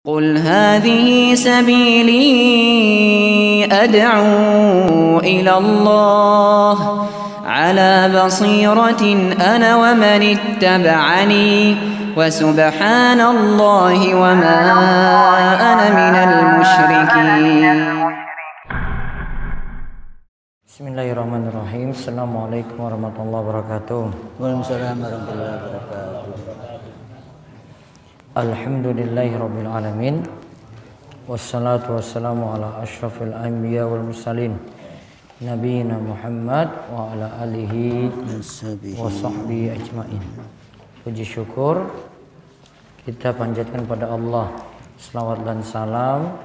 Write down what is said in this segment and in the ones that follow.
قل هذه سبيلي أدعو إلى الله على بصيرة أنا ومن اتبعني وسبحان الله وما أنا من المشركين. Bismillahirrahmanirrahim. Assalamualaikum warahmatullahi wabarakatuh. Waalaikumsalam warahmatullahi wabarakatuh. Alhamdulillahirabbil alamin. Wassalatu wassalamu ala asyrafil anbiya wal mursalin nabiyina Muhammad wa ala alihi wa sahbihi ajmain. Puji syukur kita panjatkan pada Allah, selawat dan salam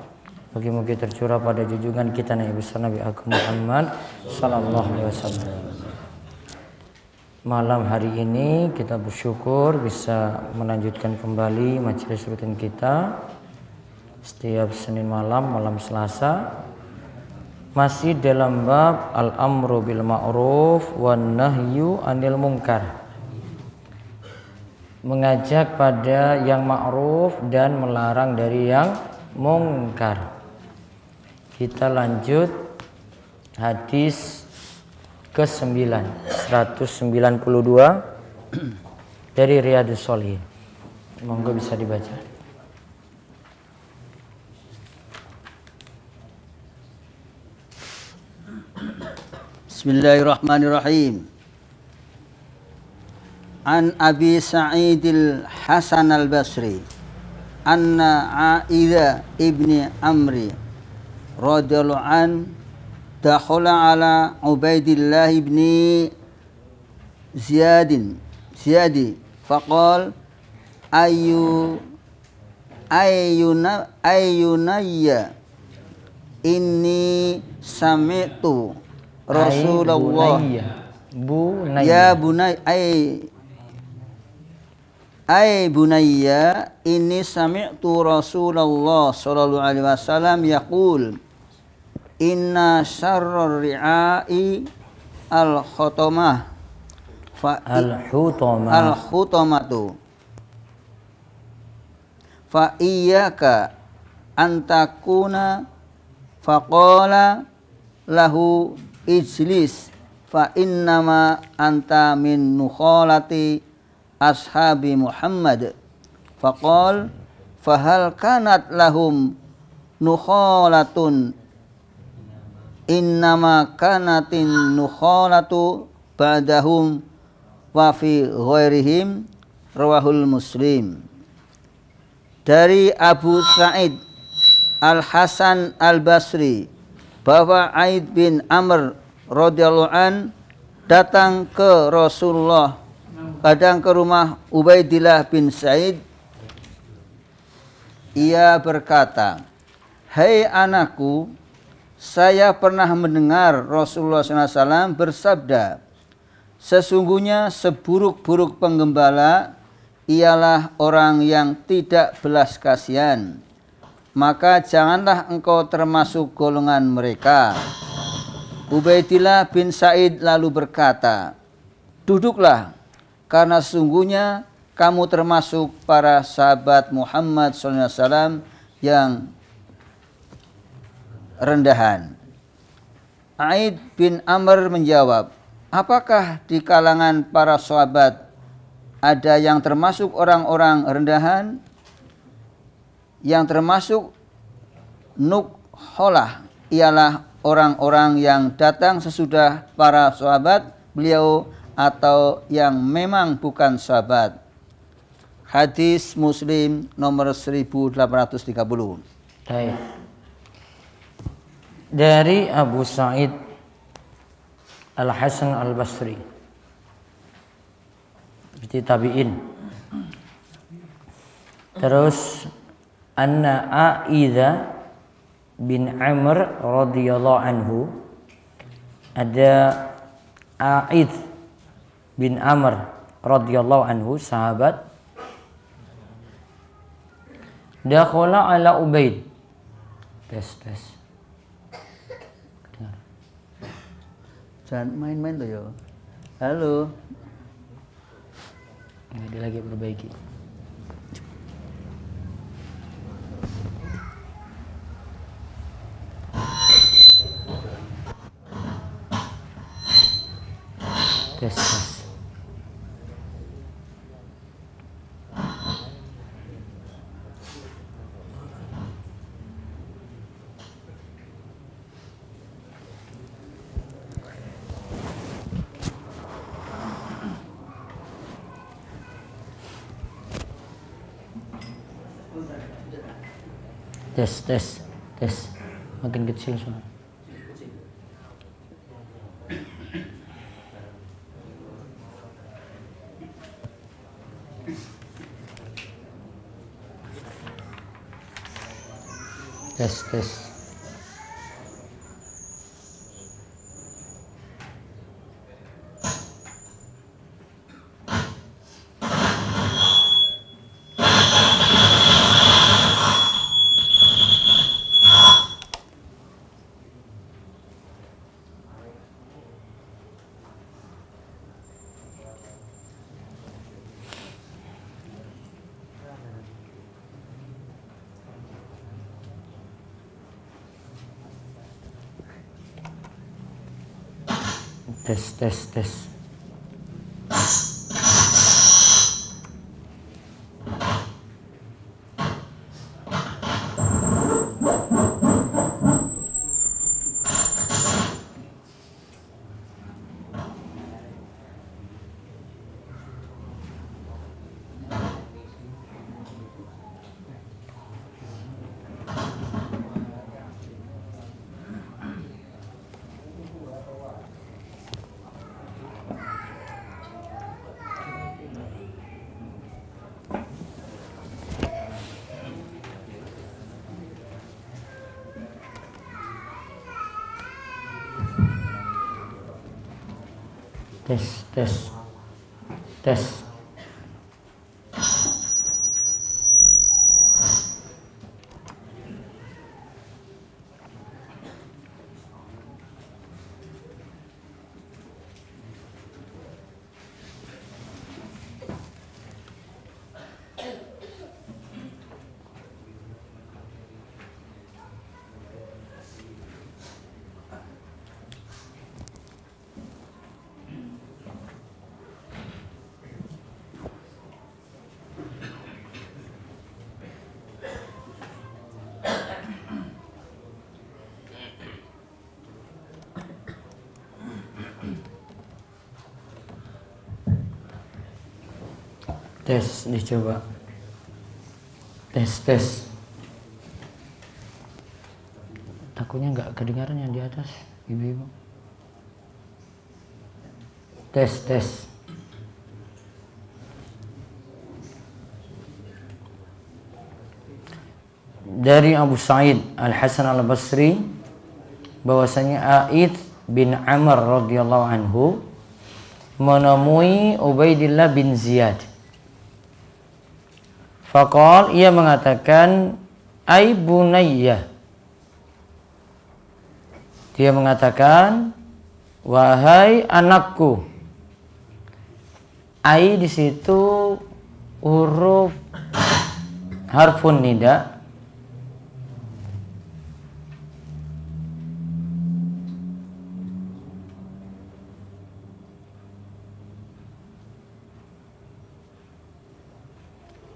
bagi-bagi tercurah pada junjungan kita Nabi besar Nabi Agung Muhammad sallallahu alaihi wasallam. Malam hari ini kita bersyukur bisa melanjutkan kembali majelis rutin kita setiap Senin malam, malam Selasa, masih dalam bab al-amru bil ma'ruf wan nahyu 'anil munkar. Mengajak pada yang ma'ruf dan melarang dari yang mungkar. Kita lanjut hadis ke-9 192 dari Riyadhus Shalihin. Monggo bisa dibaca. Bismillahirrahmanirrahim. An Abi Sa'idil Hasan al-Basri anna Aidha ibni Amri radhiyallahu an dakhala ala Ubaidillah ibni Ziyadi faqal ayyunayya inni sami'tu Rasulullah ya bunayya inni sami'tu Rasulullah sallallahu alaihi wasallam yaqul inna syarrar ri'ai al-hutamah al-hutamatu fa iyyaka antakuna faqala lahu ijlis fa innama anta min nukhalati ashabi Muhammad faqal fahal kanat lahum nukhalatun innama kanatin nukhalatu ba'dahum wa fi ghairihim rawahul Muslim. Dari Abu Sa'id Al-Hasan Al-Basri bahwa Aid bin Amr radhiyallahu an datang ke Rasulullah, datang ke rumah Ubaidillah bin Sa'id. Ia berkata, "Hai anakku, saya pernah mendengar Rasulullah SAW bersabda, sesungguhnya seburuk-buruk penggembala ialah orang yang tidak belas kasihan. Maka janganlah engkau termasuk golongan mereka." Ubaidillah bin Sa'id lalu berkata, "Duduklah, karena sesungguhnya kamu termasuk para sahabat Muhammad SAW yang rendahan." Aid bin Amr menjawab, "Apakah di kalangan para sahabat ada yang termasuk orang-orang rendahan? Yang termasuk nukholah ialah orang-orang yang datang sesudah para sahabat beliau atau yang memang bukan sahabat." Hadis Muslim nomor 1830. Baik. Dari Abu Sa'id Al-Hasan Al-Basri, seperti tabi'in. Terus anna Aidha bin Amr radhiyallahu anhu, ada Aid bin Amr radhiyallahu anhu, sahabat, dakhala ala Ubaid. Tes. Jangan main-main tuh ya. Halo. Dia lagi perbaiki. Tes tes. Tes tes tes. Makin kecil suara. Tes tes. Tes tes tes. Tes tes tes. Tes, dicoba. Tes, tes. Takutnya nggak kedengaran yang di atas, ibu-ibu. Tes, tes. Dari Abu Sa'id Al-Hasan Al-Basri bahwasanya A'id bin Amr radhiyallahu anhu menemui Ubaidillah bin Ziyad. Faqal, ia mengatakan, ai bunayya. Dia mengatakan, wahai anakku. Ai di situ huruf harfun nida.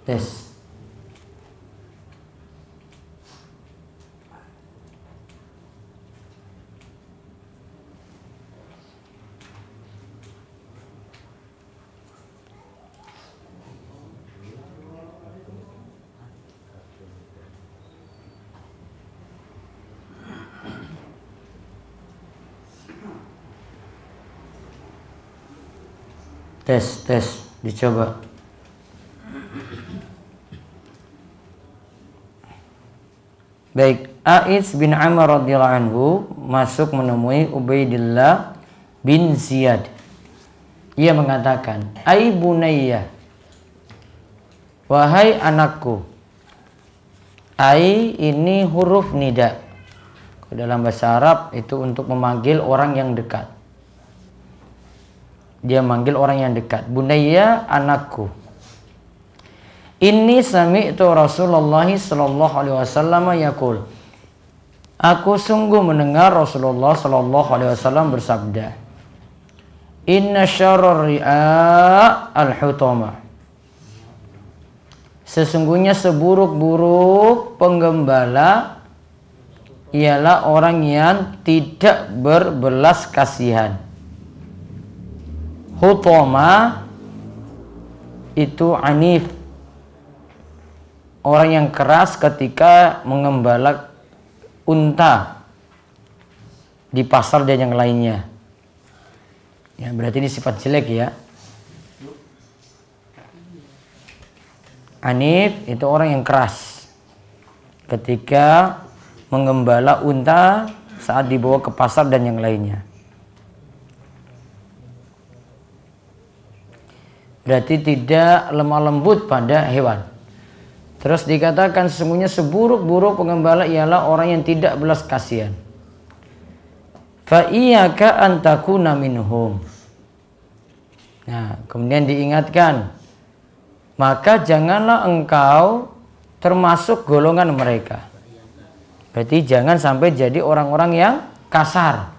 Tes. Tes, tes, dicoba. Baik, A'id bin Amr radhiyallahu anhu masuk menemui Ubaidillah bin Ziyad. Ia mengatakan, ai bunayya, wahai anakku. Ai ini huruf nida. Dalam bahasa Arab itu untuk memanggil orang yang dekat. Dia manggil orang yang dekat. Bunayya, anakku. Inni sami'tu Rasulullah sallallahu alaihi wasallam yaqul. Aku sungguh mendengar Rasulullah sallallahu alaihi wasallam bersabda. Inna syarrar ri'a al-hutamah. Sesungguhnya seburuk-buruk penggembala ialah orang yang tidak berbelas kasihan. Hutama itu anif, orang yang keras ketika mengembala unta di pasar dan yang lainnya. Ya, berarti ini sifat jelek ya. Anif itu orang yang keras ketika menggembala unta saat dibawa ke pasar dan yang lainnya. Berarti tidak lemah lembut pada hewan. Terus dikatakan sesungguhnya seburuk-buruk penggembala ialah orang yang tidak belas kasihan. Fa iyyaka an takuna minhum. Nah, kemudian diingatkan, maka janganlah engkau termasuk golongan mereka. Berarti jangan sampai jadi orang-orang yang kasar,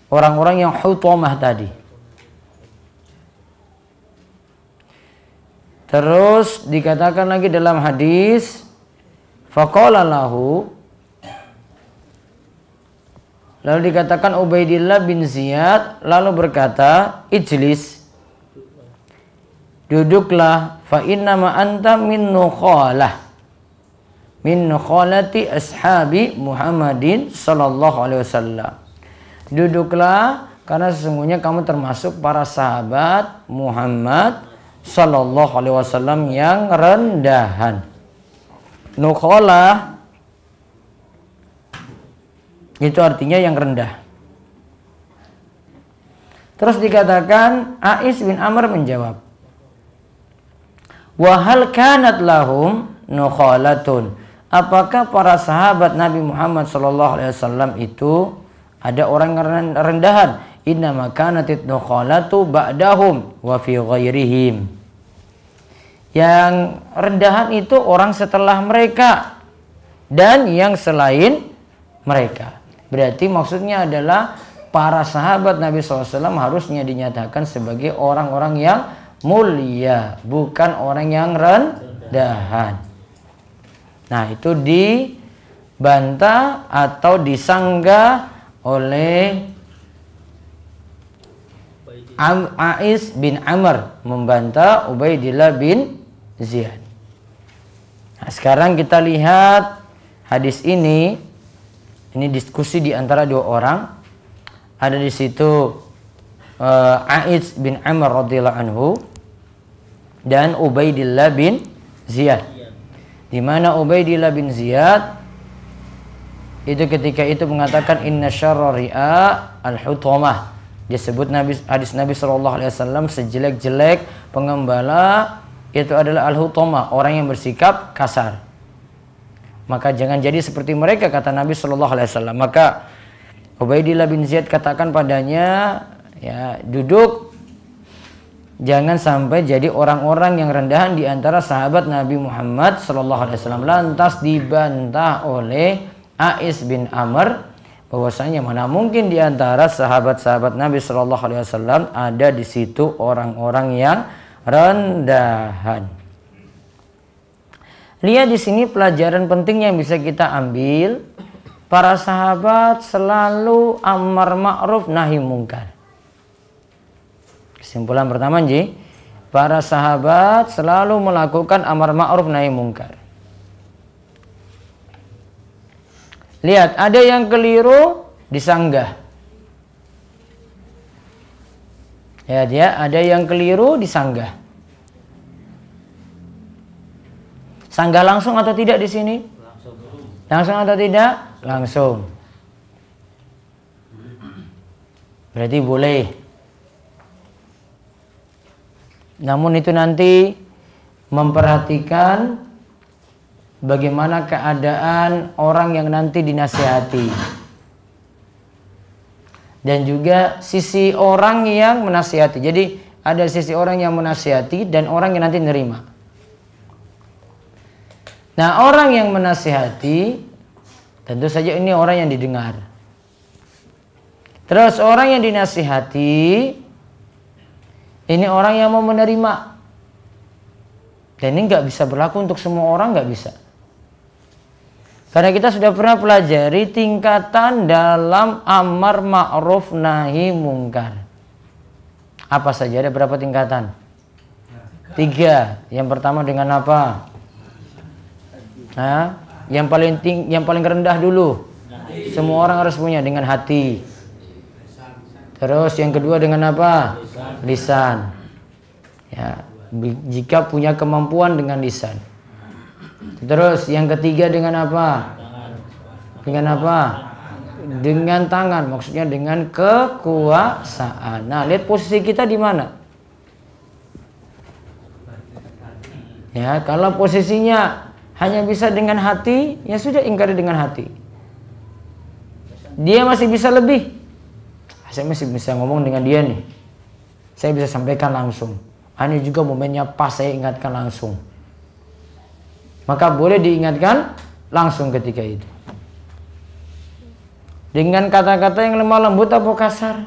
orang-orang yang hutamah tadi. Terus dikatakan lagi dalam hadis, faqala lahu, lalu dikatakan Ubaidillah bin Ziyad lalu berkata, ijlis, duduklah, fa innama anta min nukhalah, min nukhalati ashabi Muhammadin sallallahu alaihi wasallam. Duduklah karena sesungguhnya kamu termasuk para sahabat Muhammad sallallahu alaihi wasallam yang rendahan. Nukhalah itu artinya yang rendah. Terus dikatakan Ais bin Amr menjawab, wa hal kanat lahum nukhalatun. Apakah para sahabat Nabi Muhammad sallallahu alaihi wasallam itu ada orang yang rendahan? Innama kanatit nukhalatu ba'dahum wa fi ghairihim. Yang rendahan itu orang setelah mereka dan yang selain mereka. Berarti maksudnya adalah para sahabat Nabi SAW harusnya dinyatakan sebagai orang-orang yang mulia, bukan orang yang rendahan. Nah, itu dibantah atau disanggah oleh Ais bin Amr, membantah Ubaidillah bin Ziyad. Nah, sekarang kita lihat hadis ini diskusi di antara dua orang. Ada di situ Ais bin Amr radhiyallahu anhu dan Ubaidillah bin Ziyad. Di mana Ubaidillah bin Ziyad itu ketika itu mengatakan inna syarrar ri'a al-hutamah. Disebut hadis Nabi sallallahu alaihi wasallam sejelek-jelek pengembala itu adalah al-hutamah, orang yang bersikap kasar. Maka jangan jadi seperti mereka, kata Nabi sallallahu alaihi wasallam. Maka Ubaidillah bin Ziyad katakan padanya, ya, duduk, jangan sampai jadi orang-orang yang rendahan di antara sahabat Nabi Muhammad sallallahu alaihi wasallam. Lantas dibantah oleh Ais bin Amr bahwasanya mana mungkin di antara sahabat-sahabat Nabi sallallahu alaihi wasallam ada di situ orang-orang yang rendahan. Lihat di sini pelajaran penting yang bisa kita ambil. Para sahabat selalu amar ma'ruf nahi mungkar. Kesimpulan pertama, Ji, para sahabat selalu melakukan amar ma'ruf nahi mungkar. Lihat, ada yang keliru disanggah. Ya, ada yang keliru disanggah. Sanggah langsung atau tidak di sini? Langsung atau tidak? Langsung. Berarti boleh. Namun itu nanti memperhatikan bagaimana keadaan orang yang nanti dinasihati. Dan juga sisi orang yang menasihati. Jadi ada sisi orang yang menasihati dan orang yang nanti nerima. Nah, orang yang menasihati tentu saja ini orang yang didengar. Terus orang yang dinasihati ini orang yang mau menerima. Dan ini nggak bisa berlaku untuk semua orang, nggak bisa. Karena kita sudah pernah pelajari tingkatan dalam amar ma'ruf nahi mungkar. Apa saja, ada berapa tingkatan? 3. Yang pertama dengan apa? Nah, yang paling rendah dulu. Semua orang harus punya dengan hati. Terus yang kedua dengan apa? Lisan. Ya, jika punya kemampuan dengan lisan. Terus yang ketiga dengan apa? Dengan apa? Dengan tangan, maksudnya dengan kekuasaan. Nah, lihat posisi kita di mana? Ya, kalau posisinya hanya bisa dengan hati, ya sudah ingkari dengan hati. Dia masih bisa lebih. Saya masih bisa ngomong dengan dia nih. Saya bisa sampaikan langsung. Ini juga momennya pas saya ingatkan langsung. Maka boleh diingatkan langsung ketika itu. Dengan kata-kata yang lemah lembut atau kasar?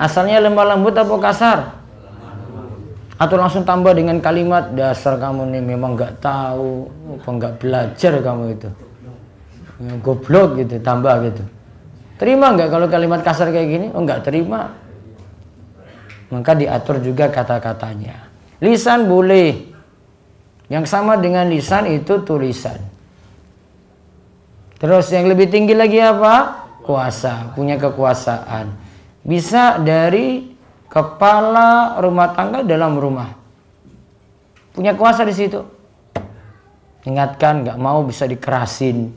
Asalnya lemah lembut atau kasar? Atau langsung tambah dengan kalimat, dasar kamu nih memang nggak tahu, apa nggak belajar kamu itu, goblok gitu, tambah gitu. Terima nggak kalau kalimat kasar kayak gini? Oh, nggak terima. Maka diatur juga kata-katanya. Lisan boleh. Yang sama dengan lisan itu tulisan. Terus yang lebih tinggi lagi apa? Kuasa, punya kekuasaan. Bisa dari kepala rumah tangga dalam rumah. Punya kuasa di situ. Ingatkan, nggak mau bisa dikerasin.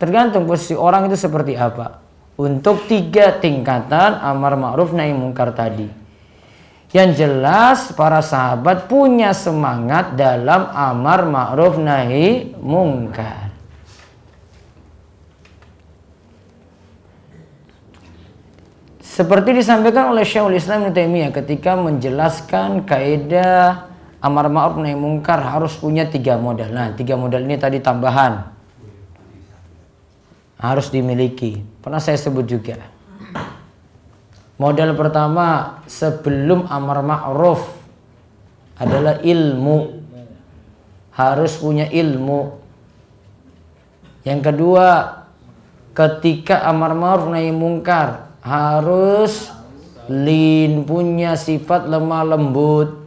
Tergantung posisi orang itu seperti apa. Untuk 3 tingkatan amar ma'ruf nahi mungkar tadi. Yang jelas para sahabat punya semangat dalam amar ma'ruf nahi mungkar. Seperti disampaikan oleh Syekhul Islam Ibnu Taimiyah ketika menjelaskan kaidah amar ma'ruf nahi mungkar harus punya 3 modal. Nah, 3 modal ini tadi tambahan. Harus dimiliki. Pernah saya sebut juga. Modal pertama sebelum amar ma'ruf adalah ilmu. Harus punya ilmu. Yang kedua, ketika amar ma'ruf nahi mungkar harus punya sifat lemah lembut.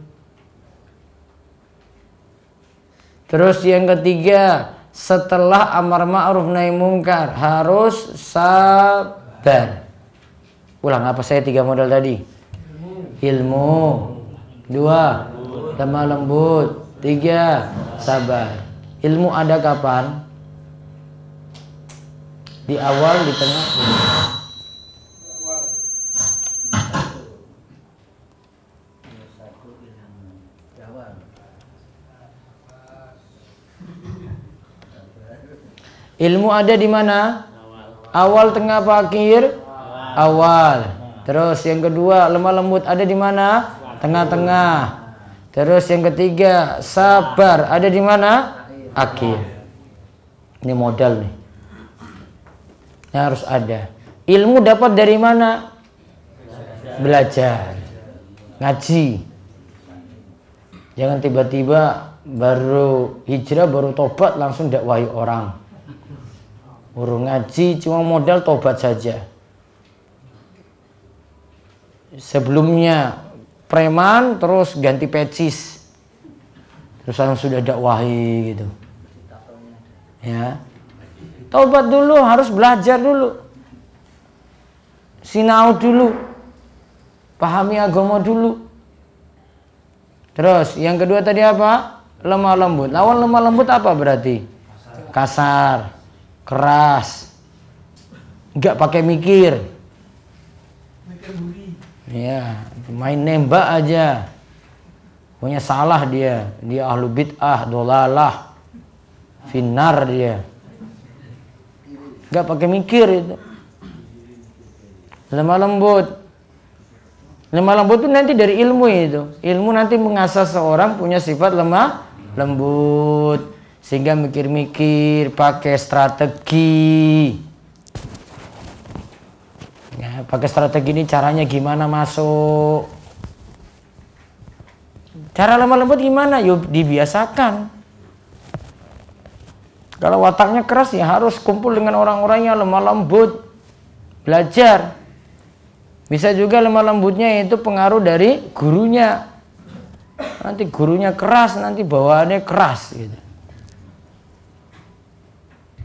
Terus yang ketiga, setelah amar ma'ruf nahi mungkar harus sabar. Ulang, apa saya 3 modal tadi? Ilmu. 2, lemah lembut. 3, sabar. Ilmu ada kapan? Di awal, di tengah. Ilmu ada di mana? Awal, tengah, apa akhir? Awal. Terus yang kedua, lemah lembut ada di mana? Tengah-tengah. Terus yang ketiga, sabar ada di mana? Akhir. Ini modal nih. Ini harus ada. Ilmu dapat dari mana? Belajar. Ngaji. Jangan tiba-tiba baru hijrah, baru tobat langsung dakwahi orang. Urung ngaji cuma modal tobat saja. Sebelumnya preman terus ganti pecis. Terus langsung sudah dakwahi gitu. Ya. Tobat dulu, harus belajar dulu. Sinau dulu. Pahami agama dulu. Terus yang kedua tadi apa? Lemah lembut. Lawan lemah lembut apa berarti? Kasar. Keras, nggak pakai mikir, ya main nembak aja, punya salah dia ahlu bid'ah, dolalah, finnar dia, nggak pakai mikir itu. Lemah lembut itu nanti dari ilmu itu, ilmu nanti mengasah seorang punya sifat lemah lembut. Sehingga mikir-mikir, pakai strategi. pakai strategi ini, caranya gimana masuk. Cara lemah lembut gimana? Yuk dibiasakan. Kalau wataknya keras ya harus kumpul dengan orang-orang yang lemah lembut. Belajar. Bisa juga lemah lembutnya itu pengaruh dari gurunya. Nanti gurunya keras, nanti bawaannya keras gitu.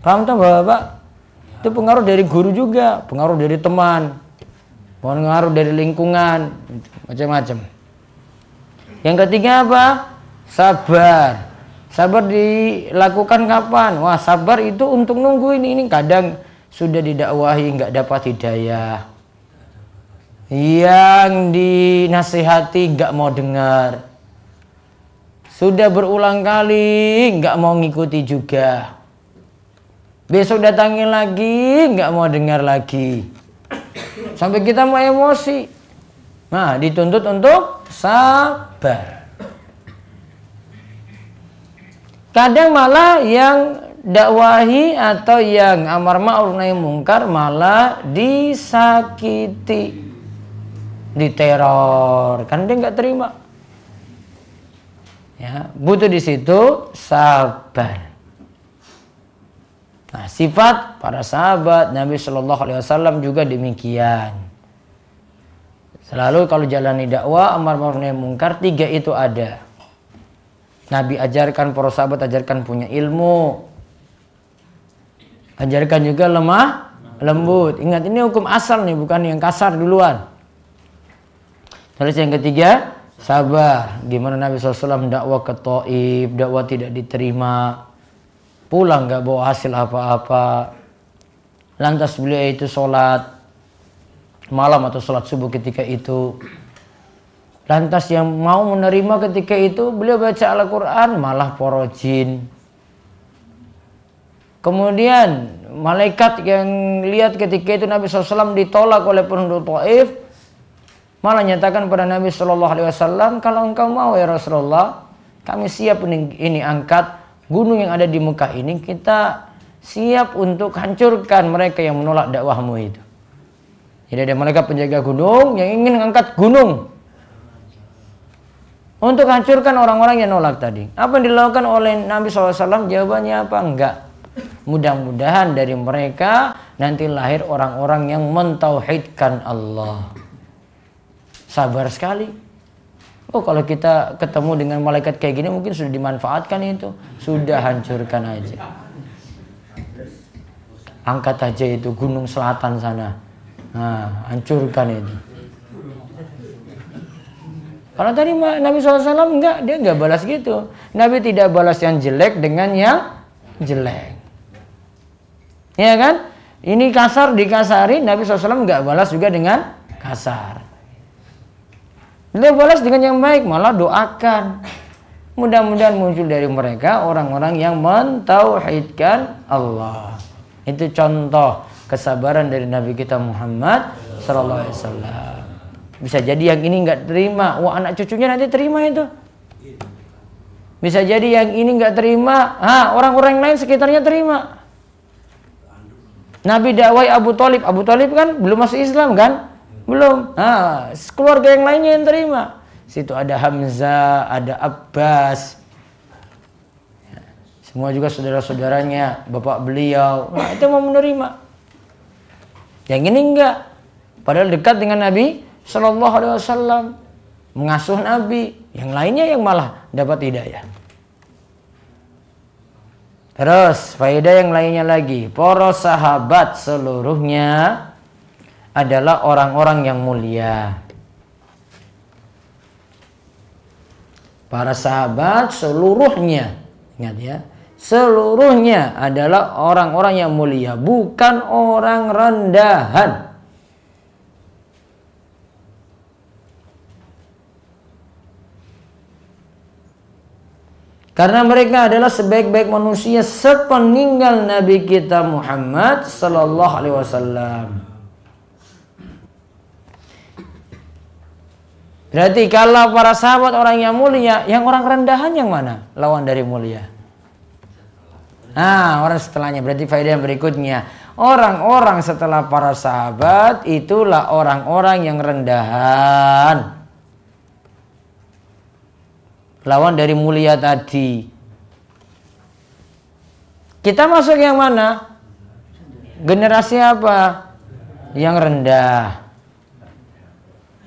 Paham tak Bapak? Itu pengaruh dari guru juga, pengaruh dari teman, pengaruh dari lingkungan, macam-macam. Yang ketiga apa? Sabar. Sabar dilakukan kapan? Wah, sabar itu untuk nunggu ini kadang sudah didakwahi nggak dapat hidayah. Yang dinasihati nggak mau dengar. Sudah berulang kali nggak mau ngikuti juga. Besok datangin lagi nggak mau dengar lagi. Sampai kita mau emosi. Nah, dituntut untuk sabar. Kadang malah yang dakwahi atau yang amar ma'ruf nahi mungkar malah disakiti, diteror, kan dia nggak terima. Ya, butuh di situ sabar. Nah, sifat para sahabat Nabi Shallallahu Alaihi Wasallam juga demikian. Selalu kalau jalani dakwah amar ma'ruf nahi mungkar, 3 itu ada. Nabi ajarkan, para sahabat ajarkan punya ilmu. Ajarkan juga lemah lembut. Ingat, ini hukum asal nih, bukan yang kasar duluan. Terus yang ketiga, sabar. Gimana Nabi SAW dakwah ke Taif, dakwah tidak diterima, pulang gak bawa hasil apa-apa. Lantas beliau itu sholat malam atau sholat subuh ketika itu. Lantas yang mau menerima ketika itu beliau baca Al-Quran malah porojin. Kemudian malaikat yang lihat ketika itu Nabi SAW ditolak oleh penduduk Taif malah nyatakan pada Nabi SAW, kalau engkau mau ya Rasulullah, kami siap ini angkat gunung yang ada di Mekah ini, kita siap untuk hancurkan mereka yang menolak dakwahmu itu. Jadi ada malaikat penjaga gunung yang ingin mengangkat gunung untuk hancurkan orang-orang yang nolak tadi. Apa yang dilakukan oleh Nabi SAW? Jawabannya apa? Enggak. Mudah-mudahan dari mereka nanti lahir orang-orang yang mentauhidkan Allah. Sabar sekali. Oh, kalau kita ketemu dengan malaikat kayak gini mungkin sudah dimanfaatkan itu. Sudah hancurkan aja. Angkat aja itu gunung selatan sana. Nah, hancurkan itu. Kalau tadi Nabi SAW enggak, dia enggak balas gitu. Nabi tidak balas yang jelek dengan yang jelek. Ya kan? Ini kasar dikasari, Nabi SAW enggak balas juga dengan kasar. Dia balas dengan yang baik, malah doakan. Mudah-mudahan muncul dari mereka orang-orang yang mentauhidkan Allah. Itu contoh kesabaran dari Nabi kita Muhammad SAW. Bisa jadi yang ini nggak terima, wah anak cucunya nanti terima itu. Bisa jadi yang ini nggak terima, orang-orang lain sekitarnya terima. Nabi dakwai Abu Thalib kan belum masuk Islam kan? Belum. Keluarga yang lainnya yang terima. Situ ada Hamzah, ada Abbas. Semua juga saudara-saudaranya, bapak beliau. Nah, itu mau menerima. Yang ini enggak. Padahal dekat dengan Nabi Sallallahu Alaihi Wasallam, mengasuh Nabi, yang lainnya yang malah dapat hidayah. Terus faedah yang lainnya lagi, para sahabat seluruhnya adalah orang-orang yang mulia. Para sahabat seluruhnya, ingat ya, seluruhnya adalah orang-orang yang mulia, bukan orang rendahan. Karena mereka adalah sebaik-baik manusia sepeninggal Nabi kita Muhammad Sallallahu Alaihi Wasallam. Berarti kalau para sahabat orang yang mulia, yang orang rendahan yang mana? Lawan dari mulia. Nah, orang setelahnya berarti faedah yang berikutnya. Orang-orang setelah para sahabat itulah orang-orang yang rendahan. Lawan dari mulia tadi. Kita masuk yang mana? Generasi apa? Yang rendah.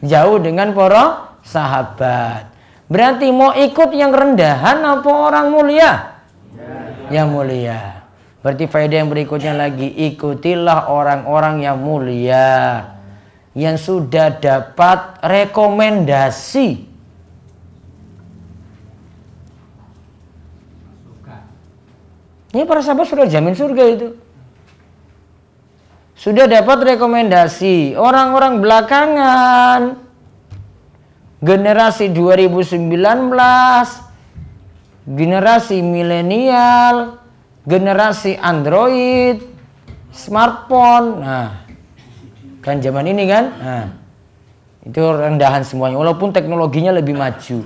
Jauh dengan para sahabat. Berarti mau ikut yang rendahan apa orang mulia? Yang mulia. Berarti faedah yang berikutnya lagi, ikutilah orang-orang yang mulia, yang sudah dapat rekomendasi. Ini para sahabat sudah jamin surga itu. Sudah dapat rekomendasi. Orang-orang belakangan, generasi 2019, generasi milenial, generasi Android, smartphone. Nah, kan zaman ini kan, nah, itu rendahan semuanya. Walaupun teknologinya lebih maju,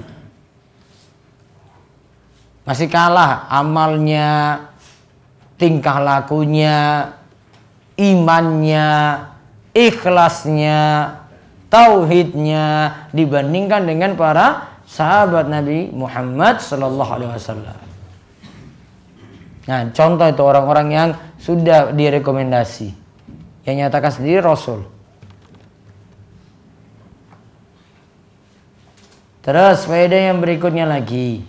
masih kalah amalnya, tingkah lakunya, imannya, ikhlasnya, tauhidnya dibandingkan dengan para sahabat Nabi Muhammad Sallallahu Alaihi Wasallam. Nah, contoh itu orang-orang yang sudah direkomendasi, yang nyatakan sendiri Rasul. Terus faedah yang berikutnya lagi,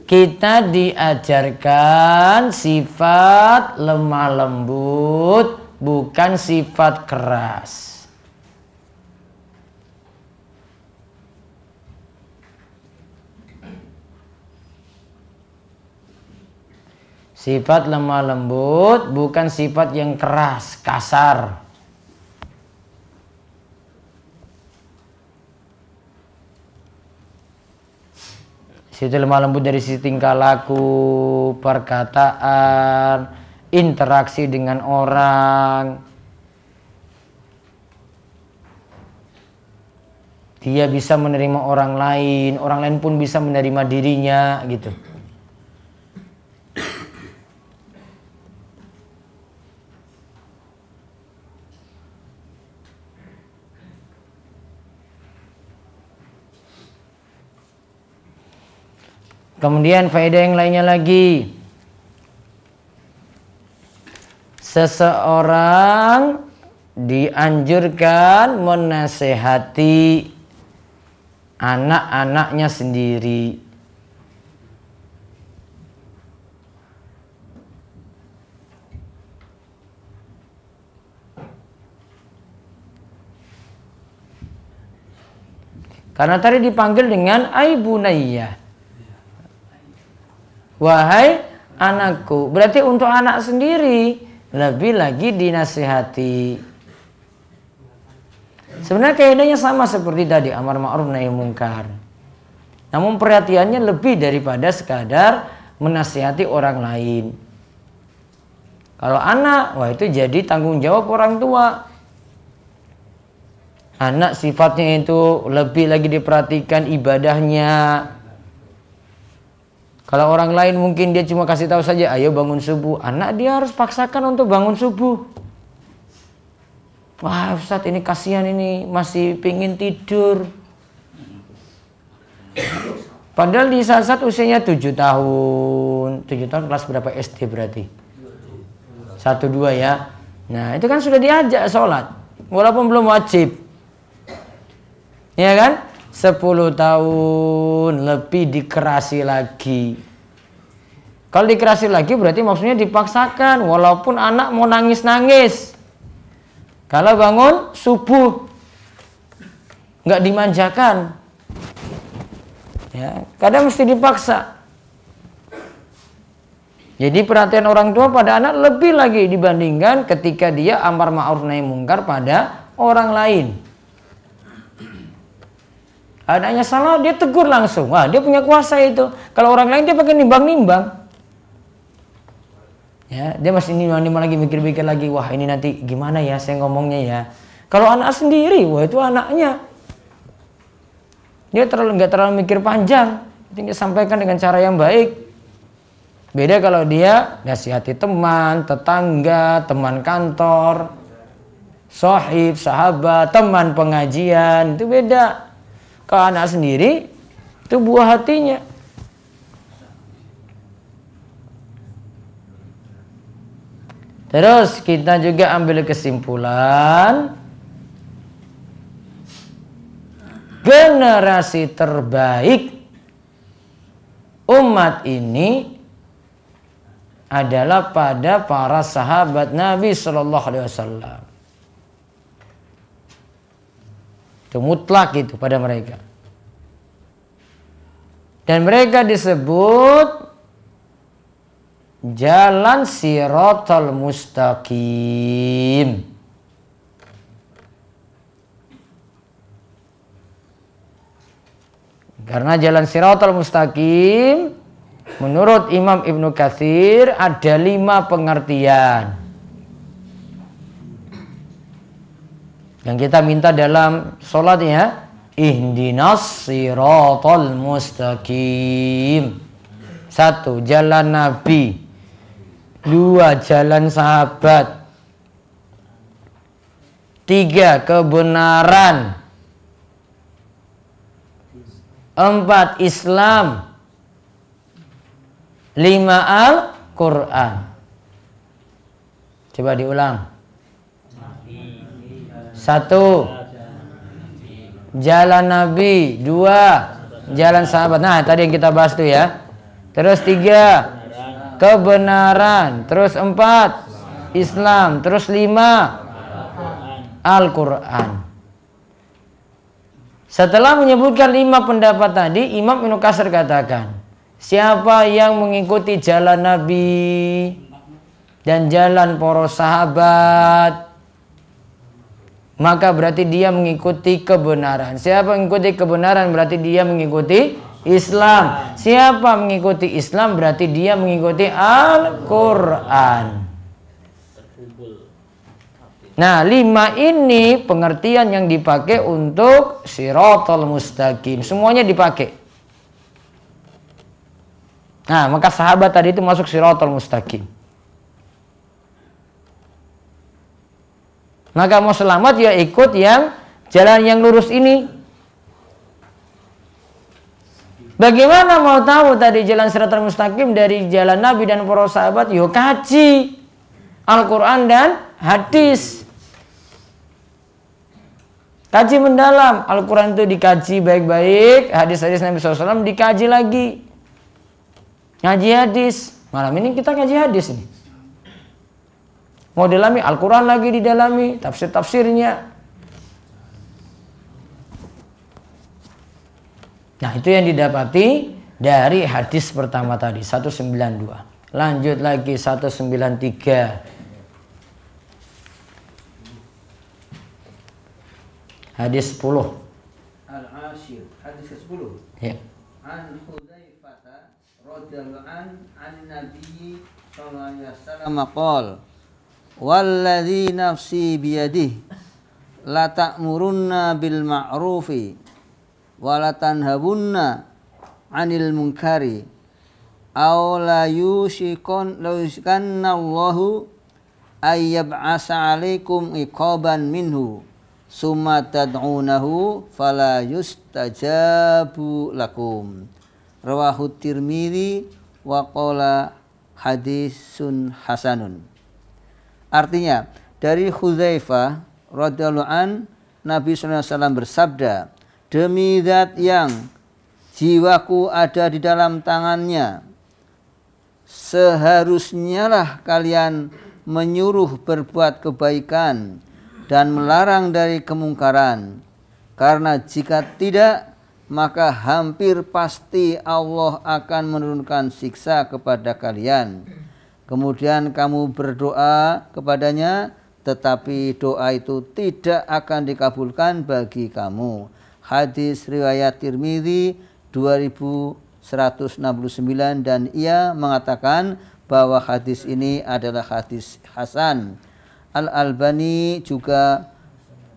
kita diajarkan sifat lemah lembut, bukan sifat keras. Sifat lemah lembut, bukan sifat yang keras, kasar. Sifat lemah lembut dari sisi tingkah laku, perkataan, interaksi dengan orang. Dia bisa menerima orang lain pun bisa menerima dirinya gitu. Kemudian faedah yang lainnya lagi, seseorang dianjurkan menasehati anak-anaknya sendiri. Karena tadi dipanggil dengan ai bunayya, wahai anakku. Berarti untuk anak sendiri lebih lagi dinasihati. Sebenarnya kaidahnya sama seperti tadi, amar ma'ruf nahi munkar. Namun perhatiannya lebih daripada sekadar menasihati orang lain. Kalau anak, wah itu jadi tanggung jawab orang tua. Anak sifatnya itu lebih lagi diperhatikan ibadahnya. Kalau orang lain mungkin dia cuma kasih tahu saja, ayo bangun subuh. Anak dia harus paksakan untuk bangun subuh. Wah Ustaz, ini kasihan, ini masih pingin tidur. Padahal di saat usianya 7 tahun. 7 tahun kelas berapa SD berarti? 1-2 ya. Nah itu kan sudah diajak sholat, walaupun belum wajib. Ya kan? 10 tahun lebih dikerasi lagi. Kalau dikerasi lagi berarti maksudnya dipaksakan, walaupun anak mau nangis-nangis. Kalau bangun subuh nggak dimanjakan, ya kadang mesti dipaksa. Jadi perhatian orang tua pada anak lebih lagi dibandingkan ketika dia amar ma'ruf nahi munkar pada orang lain. Anaknya salah, dia tegur langsung. Wah, dia punya kuasa itu. Kalau orang lain dia pakai nimbang-nimbang. Ya, dia masih nimbang-nimbang lagi, mikir-mikir lagi. Wah, ini nanti gimana ya saya ngomongnya ya. Kalau anak sendiri, wah itu anaknya. Dia nggak terlalu mikir panjang, dia sampaikan dengan cara yang baik. Beda kalau dia nasihati teman, tetangga, teman kantor, sohib, sahabat, teman pengajian, itu beda. Kalau anak sendiri, itu buah hatinya. Terus kita juga ambil kesimpulan, generasi terbaik umat ini adalah pada para sahabat Nabi Shallallahu Alaihi Wasallam. Itu mutlak itu pada mereka. Dan mereka disebut jalan siratal mustaqim. Karena jalan siratal mustaqim menurut Imam Ibnu Katsir ada 5 pengertian yang kita minta dalam sholatnya. Ihdinas siratal mustaqim. 1. Jalan Nabi. 2. Jalan sahabat. 3. Kebenaran. 4. Islam. 5. Al-Quran. Coba diulang. 1. Jalan Nabi. 2. Jalan sahabat. Nah tadi yang kita bahas tuh ya. Terus 3. Kebenaran. Terus 4. Islam. Terus 5. Al-Quran. Setelah menyebutkan 5 pendapat tadi, Imam Ibnu Katsir katakan, siapa yang mengikuti jalan Nabi dan jalan para sahabat, maka berarti dia mengikuti kebenaran. Siapa mengikuti kebenaran berarti dia mengikuti Islam. Siapa mengikuti Islam berarti dia mengikuti Al-Quran. Nah 5 ini pengertian yang dipakai untuk siratal mustaqim. Semuanya dipakai. Nah maka sahabat tadi itu masuk siratal mustaqim. Maka mau selamat ya ikut yang jalan yang lurus ini. Bagaimana mau tahu tadi jalan siratal mustaqim dari jalan Nabi dan para sahabat? Yo kaji Al-Quran dan hadis. Kaji mendalam. Al-Quran itu dikaji baik-baik. Hadis-hadis Nabi SAW dikaji lagi. Ngaji hadis. Malam ini kita ngaji hadis nih. Mau dalami Al-Quran lagi didalami. Tafsir-tafsirnya. Nah itu yang didapati dari hadis pertama tadi 192. Lanjut lagi 193. Hadis 10. Al-Ashir, hadis ke-10. Ya. An Hudzaifah radhiyallahu an Nabi sallallahu alaihi wasallam qol walladzi nafsi biyadihi la ta'murunna bil ma'rufi wa la tanhabunna 'anil munkari aw la yushikanna Allahu ay yab'asa 'alaikum iqaban minhu summa tad'unahu fala yustajabu lakum. Rawahu Tirmidzi wa qala hadisun hasanun. Artinya dari Hudzaifah radhiyallahu an Nabi sallallahu alaihi wasallam bersabda, demi zat yang jiwaku ada di dalam tangannya, seharusnya lah kalian menyuruh berbuat kebaikan dan melarang dari kemungkaran. Karena jika tidak, maka hampir pasti Allah akan menurunkan siksa kepada kalian. Kemudian kamu berdoa kepadanya, tetapi doa itu tidak akan dikabulkan bagi kamu. Hadis riwayat Tirmidzi 2169 dan ia mengatakan bahwa hadis ini adalah hadis hasan. Al-Albani juga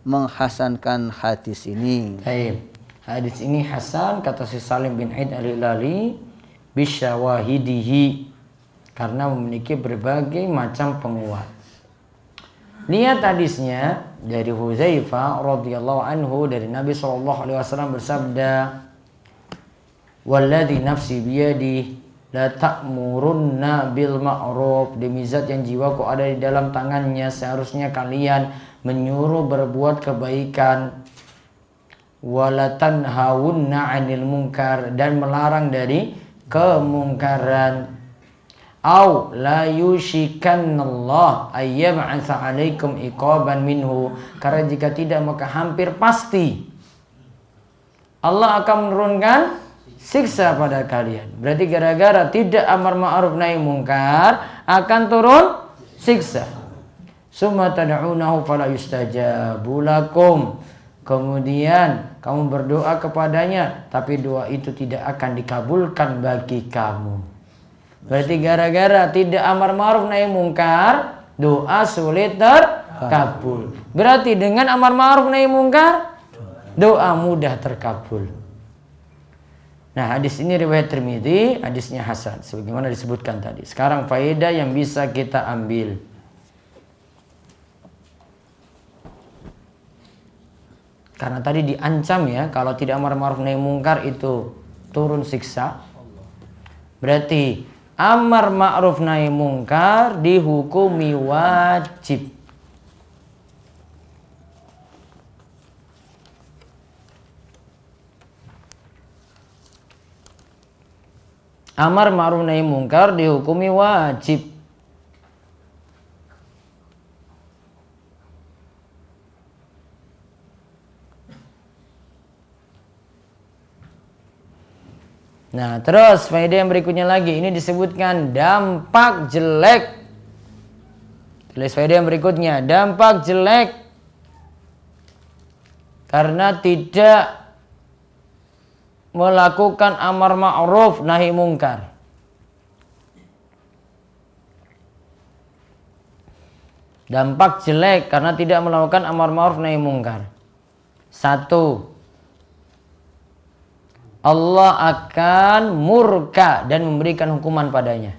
menghasankan hadis ini. Baik. Hadis ini hasan kata si Salim bin Aid al-Hilali bisyawahidihi, karena memiliki berbagai macam penguat. Lihat hadisnya dari Hudzaifah radhiyallahu anhu, dari Nabi SAW bersabda, walladzi nafsi biyadihi la ta'murunna bil ma'ruf, demi zat yang jiwaku ada di dalam tangannya, seharusnya kalian menyuruh berbuat kebaikan, wala tanhawunna 'anil munkar, dan melarang dari kemungkaran, au la yushikanallah ayyab'atsa 'alaikum iqaban minhu, karena jika tidak maka hampir pasti Allah akan menurunkan siksa pada kalian. Berarti gara-gara tidak amar ma'ruf nahi mungkar akan turun siksa. Summa tad'unahu fala yustajabu lakum, kemudian kamu berdoa kepadanya tapi doa itu tidak akan dikabulkan bagi kamu. Berarti gara-gara tidak amar ma'ruf nahi mungkar, doa sulit terkabul. Berarti dengan amar ma'ruf nahi mungkar, doa mudah terkabul. Nah, hadis ini riwayat Tirmidzi, hadisnya hasan sebagaimana disebutkan tadi. Sekarang faedah yang bisa kita ambil. Karena tadi diancam ya, kalau tidak amar ma'ruf nahi mungkar itu turun siksa. Berarti amar ma'ruf nahi mungkar dihukumi wajib. Amar ma'ruf nahi mungkar dihukumi wajib. Nah, terus faedah yang berikutnya lagi, ini disebutkan dampak jelek. Tulis faedah yang berikutnya, dampak jelek karena tidak melakukan amar ma'ruf nahi mungkar. Dampak jelek karena tidak melakukan amar ma'ruf nahi mungkar. 1. Allah akan murka dan memberikan hukuman padanya.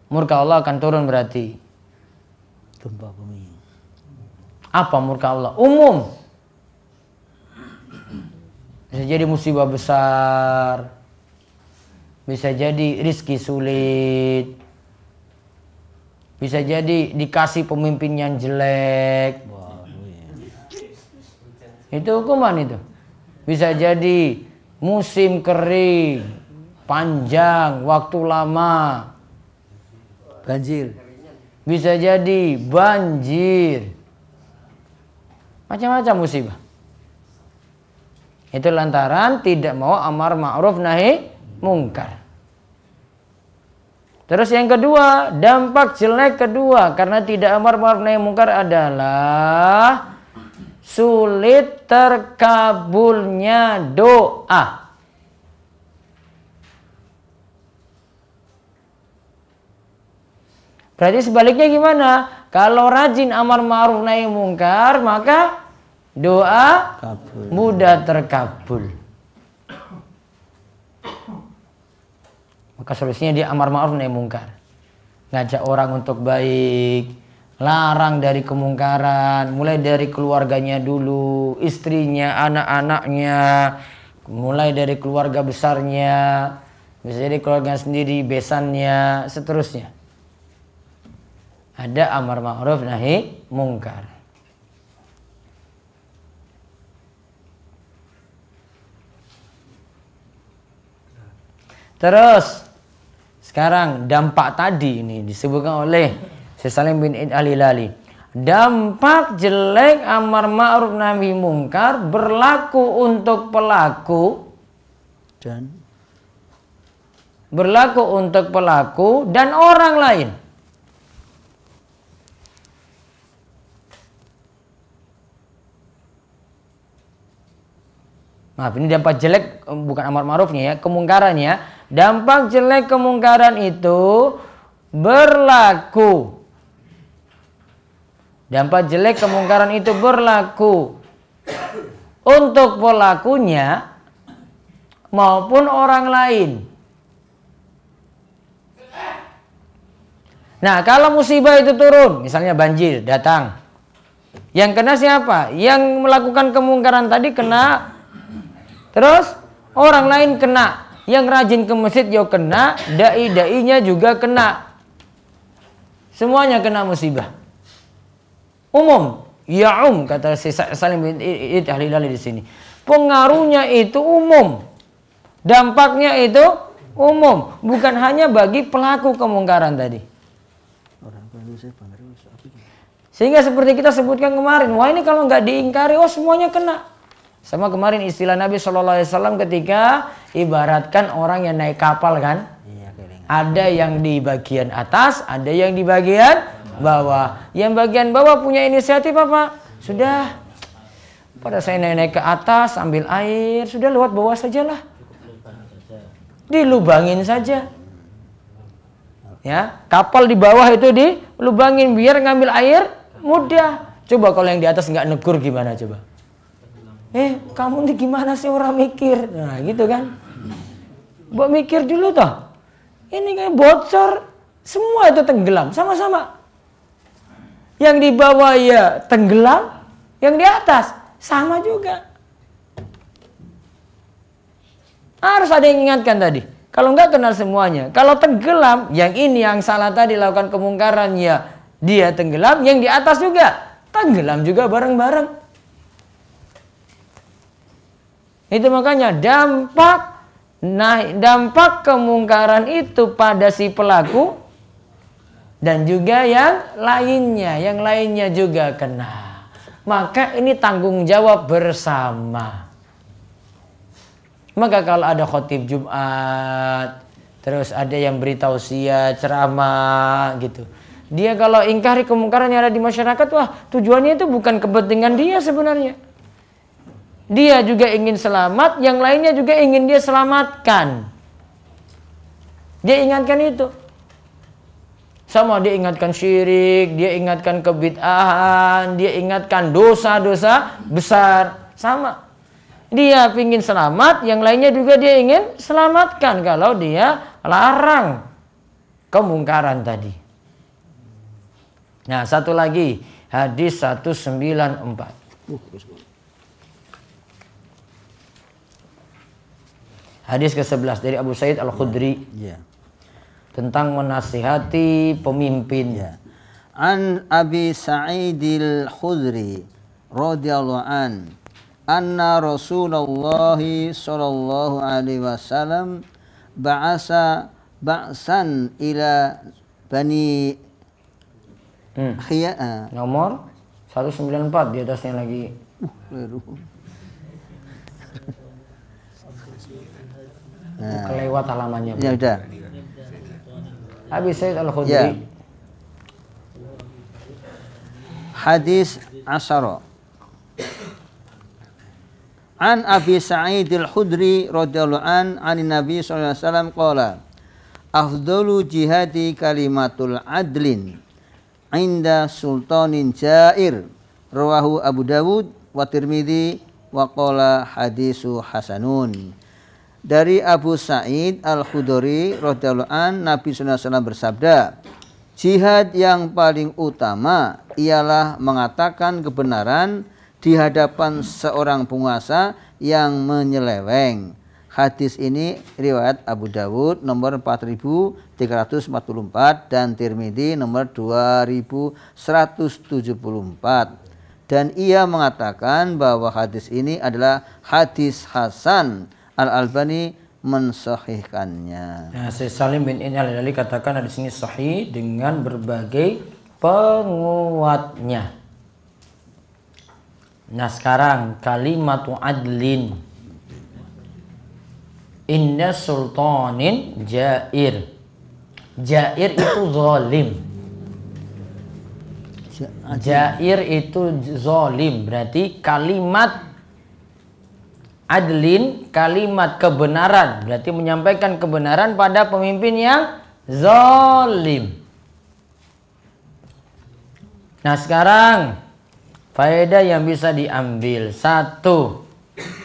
Murka Allah akan turun berarti. Gempa bumi. Apa murka Allah? Umum. Bisa jadi musibah besar. Bisa jadi rizki sulit. Bisa jadi dikasih pemimpin yang jelek. Itu hukuman itu. Bisa jadi musim kering, panjang, waktu lama. Banjir. Bisa jadi banjir. Macam-macam musibah. Itu lantaran tidak mau amar ma'ruf nahi mungkar. Terus yang kedua, dampak jelek kedua karena tidak amar ma'ruf nahi mungkar adalah sulit terkabulnya doa. Berarti sebaliknya gimana? Kalau rajin amar ma'ruf nahi mungkar, maka doa kabul. Mudah terkabul. Maka solusinya dia amar ma'ruf nahi mungkar. Ngajak orang untuk baik, larang dari kemungkaran, mulai dari keluarganya dulu, istrinya, anak-anaknya, mulai dari keluarga besarnya, bisa jadi keluarga sendiri, besannya, seterusnya. Ada amar ma'ruf nahi mungkar. Terus sekarang dampak tadi ini disebutkan oleh Salim bin Aid al-Hilali. Dampak jelek amar ma'ruf nahi mungkar berlaku untuk pelaku dan orang lain. Maaf, ini dampak jelek bukan amar ma'rufnya ya, kemungkarannya. Dampak jelek kemungkaran itu berlaku Dampak jelek kemungkaran itu berlaku untuk pelakunya maupun orang lain. Nah, kalau musibah itu turun, misalnya banjir datang, yang kena siapa? Yang melakukan kemungkaran tadi kena, terus orang lain kena, yang rajin ke masjid juga kena, dai-dainya juga kena, semuanya kena musibah. Umum, kata si Salim bin Hilali di sini. Pengaruhnya itu umum, dampaknya itu umum, bukan hanya bagi pelaku kemungkaran tadi. Sehingga seperti kita sebutkan kemarin, wah ini kalau nggak diingkari, oh semuanya kena. Sama kemarin istilah Nabi SAW ketika ibaratkan orang yang naik kapal kan, ada yang di bagian atas, ada yang di bagian bawah. Yang bagian bawah punya inisiatif apa? Sudah, pada saya naik ke atas ambil air, sudah lewat bawah sajalah, dilubangin saja. Ya, kapal di bawah itu dilubangin biar ngambil air mudah. Coba kalau yang di atas nggak negur gimana coba? Kamu ini gimana sih orang mikir? Nah gitu kan? Buat mikir dulu toh. Ini kayak bocor, semua itu tenggelam sama-sama. Yang di bawah ya tenggelam, yang di atas sama juga. Harus ada yang ingatkan tadi. Kalau nggak kenal semuanya. Kalau tenggelam, yang ini yang salah tadi lakukan kemungkaran ya dia tenggelam, yang di atas juga tenggelam juga bareng-bareng. Itu makanya dampak kemungkaran itu pada si pelaku dan juga yang lainnya juga kena. Maka ini tanggung jawab bersama. Maka kalau ada khotib Jumat, terus ada yang beri tausiah, ceramah gitu. Dia kalau ingkari kemungkaran yang ada di masyarakat, wah tujuannya itu bukan kepentingan dia sebenarnya. Dia juga ingin selamat, yang lainnya juga ingin dia selamatkan. Dia ingatkan itu. Sama dia ingatkan syirik, dia ingatkan kebid'ahan, dia ingatkan dosa-dosa besar. Sama. Dia ingin selamat, yang lainnya juga dia ingin selamatkan kalau dia larang kemungkaran tadi. Nah, satu lagi, hadis 194. Hadis ke-11 dari Abu Sa'id Al-Khudri. Tentang menasihati pemimpin. An Abi Sa'id Al-Khudri radhiyallahu an anna Rasulullah sallallahu alaihi wasallam ba'asa ba'san ila Bani Khiya'a. Nomor 194 di atasnya lagi. Kelewat halamannya. Ya udah. Abi Sa'id Al-Khudri. Ya. Hadis Asyara. An Abi Sa'id Al-Khudri radhiyallahu an Nabi sallallahu alaihi wasallam qala afdalu jihadi kalimatul adlin inda sultanin jair rawahu Abu Dawud wa Tirmidzi wa qala hadisu hasanun. Dari Abu Sa'id Al-Khudri radhiyallahu an Nabi sallallahu alaihi wasallam bersabda, jihad yang paling utama ialah mengatakan kebenaran di hadapan seorang penguasa yang menyeleweng. Hadis ini riwayat Abu Dawud nomor 4344 dan Tirmidzi nomor 2174. Dan ia mengatakan bahwa hadis ini adalah hadis hasan. Al-Albani mensahihkannya. Nah, Syekh Salim bin Hilali katakan hadis ini sahih dengan berbagai penguatnya. Nah, sekarang kalimatu adlin inda sultanin jair. Jair itu zalim. Jair itu zalim, berarti kalimat adlin, kalimat kebenaran, berarti menyampaikan kebenaran pada pemimpin yang zalim. Nah sekarang faedah yang bisa diambil. 1.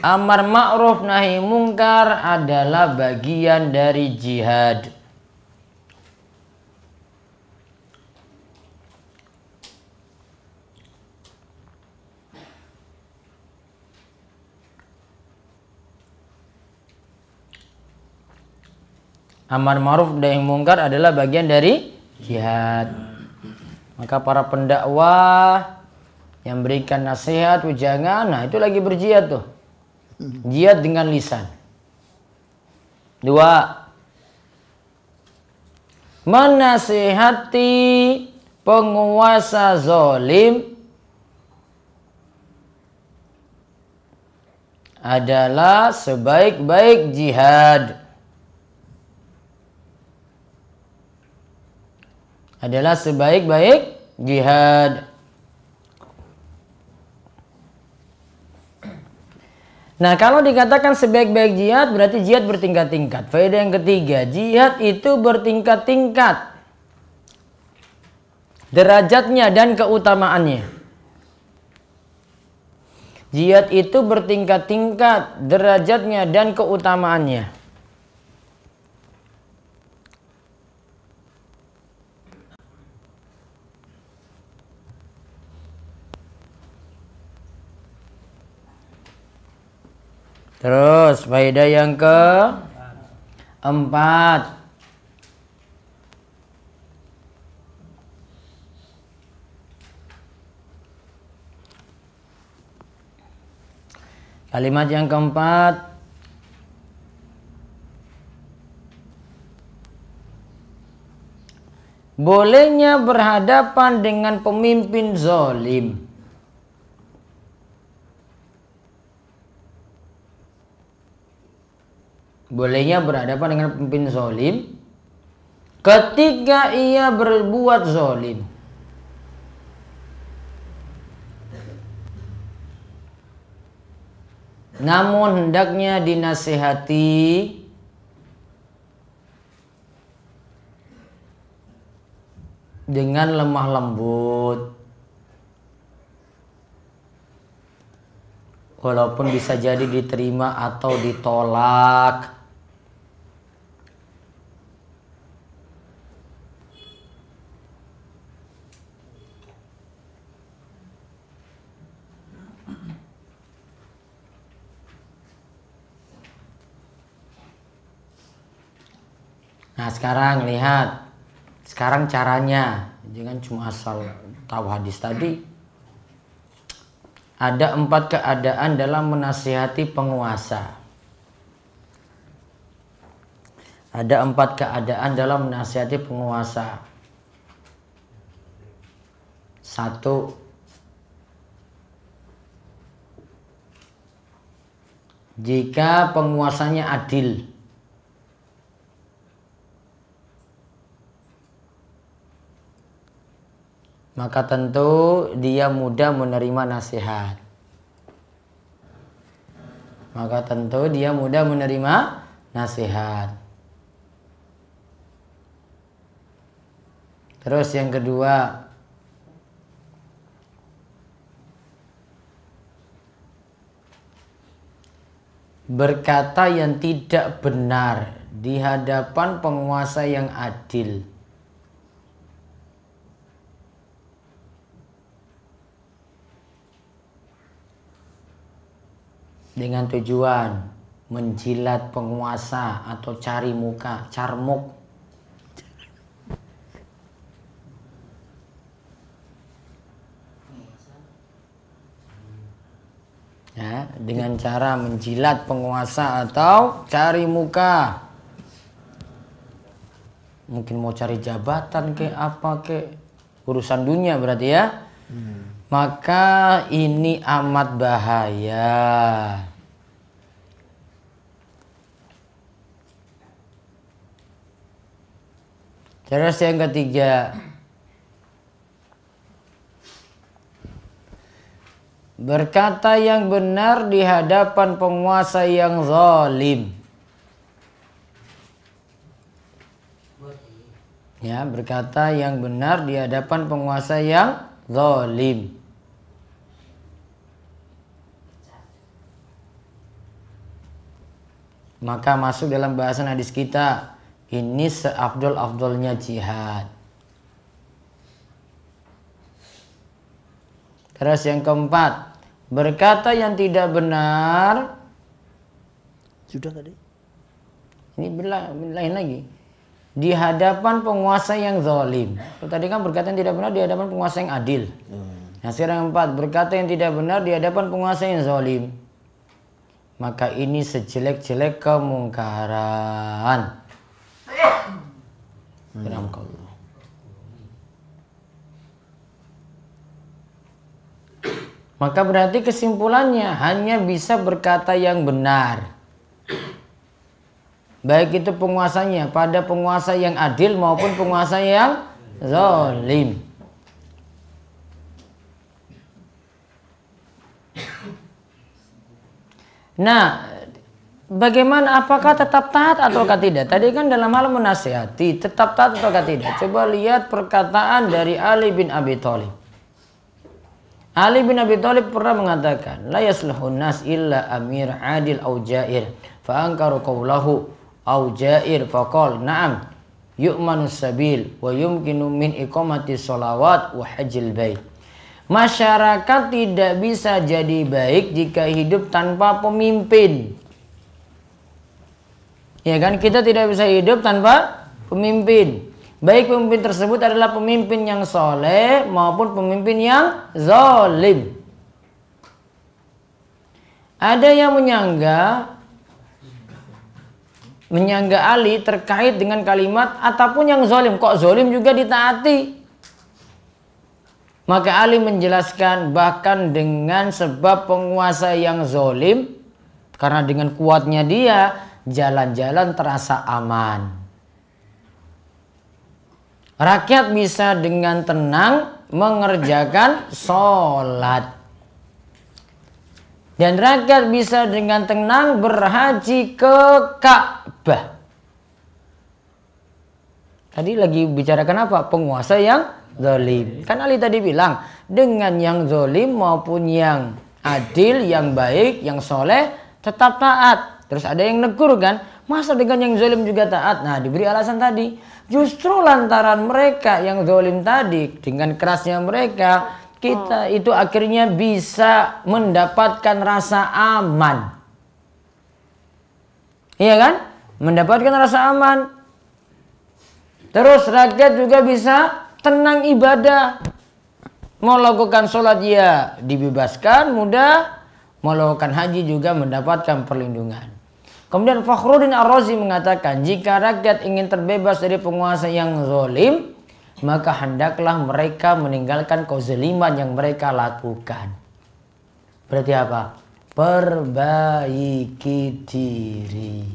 Amar ma'ruf nahi mungkar adalah bagian dari jihad. Amar ma'ruf nahi mungkar adalah bagian dari jihad. Maka para pendakwah yang berikan nasihat, wejangan, nah itu lagi berjihad tuh. Jihad dengan lisan. 2. Menasihati penguasa zalim adalah sebaik-baik jihad. Adalah sebaik-baik jihad. Nah, kalau dikatakan sebaik-baik jihad berarti jihad bertingkat-tingkat. Faedah yang ketiga, jihad itu bertingkat-tingkat derajatnya dan keutamaannya. Jihad itu bertingkat-tingkat derajatnya dan keutamaannya. Terus faedah yang keempat, kalimat yang keempat, bolehnya berhadapan dengan pemimpin zalim. Bolehnya berhadapan dengan pemimpin zalim ketika ia berbuat zalim. Namun hendaknya dinasihati dengan lemah lembut. Walaupun bisa jadi diterima atau ditolak. Nah sekarang lihat, sekarang caranya, jangan cuma asal tahu hadis tadi. Ada 4 keadaan dalam menasihati penguasa. Ada 4 keadaan dalam menasihati penguasa. 1. Jika penguasanya adil. Maka tentu dia mudah menerima nasihat. Maka tentu dia mudah menerima nasihat. Terus yang kedua, berkata yang tidak benar di hadapan penguasa yang adil. Dengan tujuan menjilat penguasa atau cari muka, carmuk. Ya, dengan cara menjilat penguasa atau cari muka. Mungkin mau cari jabatan ke apa ke, urusan dunia berarti ya. Maka ini amat bahaya. Terus yang ketiga, berkata yang benar di hadapan penguasa yang zalim. Ya, berkata yang benar di hadapan penguasa yang zalim. Maka masuk dalam bahasan hadis kita, ini seafdol-afdolnya jihad. Terus yang keempat, berkata yang tidak benar. Sudah tadi. Ini lain lagi. Di hadapan penguasa yang zalim. Tadi kan berkata yang tidak benar di hadapan penguasa yang adil. Nah sekarang yang keempat, berkata yang tidak benar di hadapan penguasa yang zalim. Maka ini sejelek-jelek kemungkaran. Maka berarti kesimpulannya hanya bisa berkata yang benar. Baik itu penguasanya pada penguasa yang adil maupun penguasa yang zalim. Nah, bagaimana, apakah tetap taat ataukah tidak? Tadi kan dalam hal menasihati, tetap taat ataukah tidak? Coba lihat perkataan dari Ali bin Abi Thalib. Ali bin Abi Thalib pernah mengatakan, la yaslahun nas illa amir adil au jair, fa ankaru qawlahu au jair faqal na'am yu'manus sabil wa yumkinu min iqamati sholawat wa hajjil bait. Masyarakat tidak bisa jadi baik jika hidup tanpa pemimpin. Ya kan, kita tidak bisa hidup tanpa pemimpin. Baik pemimpin tersebut adalah pemimpin yang soleh maupun pemimpin yang zalim. Ada yang menyangga Ali terkait dengan kalimat ataupun yang zalim. Kok zalim juga ditaati? Maka Ali menjelaskan bahkan dengan sebab penguasa yang zalim, karena dengan kuatnya dia jalan-jalan terasa aman. Rakyat bisa dengan tenang mengerjakan sholat. Dan rakyat bisa dengan tenang berhaji ke Ka'bah. Tadi lagi bicarakan apa? Penguasa yang zalim. Kan Ali tadi bilang, dengan yang zalim maupun yang adil, yang baik, yang soleh, tetap taat. Terus ada yang negur kan, masa dengan yang zalim juga taat? Nah, diberi alasan tadi, justru lantaran mereka yang zalim tadi, dengan kerasnya mereka, kita itu akhirnya bisa mendapatkan rasa aman. Iya kan? Mendapatkan rasa aman. Terus rakyat juga bisa tenang ibadah. Mau lakukan sholat ya dibebaskan, mudah. Mau lakukan haji juga mendapatkan perlindungan. Kemudian Fakhruddin Ar-Razi mengatakan, jika rakyat ingin terbebas dari penguasa yang zalim, maka hendaklah mereka meninggalkan kezaliman yang mereka lakukan. Berarti apa? Perbaiki diri.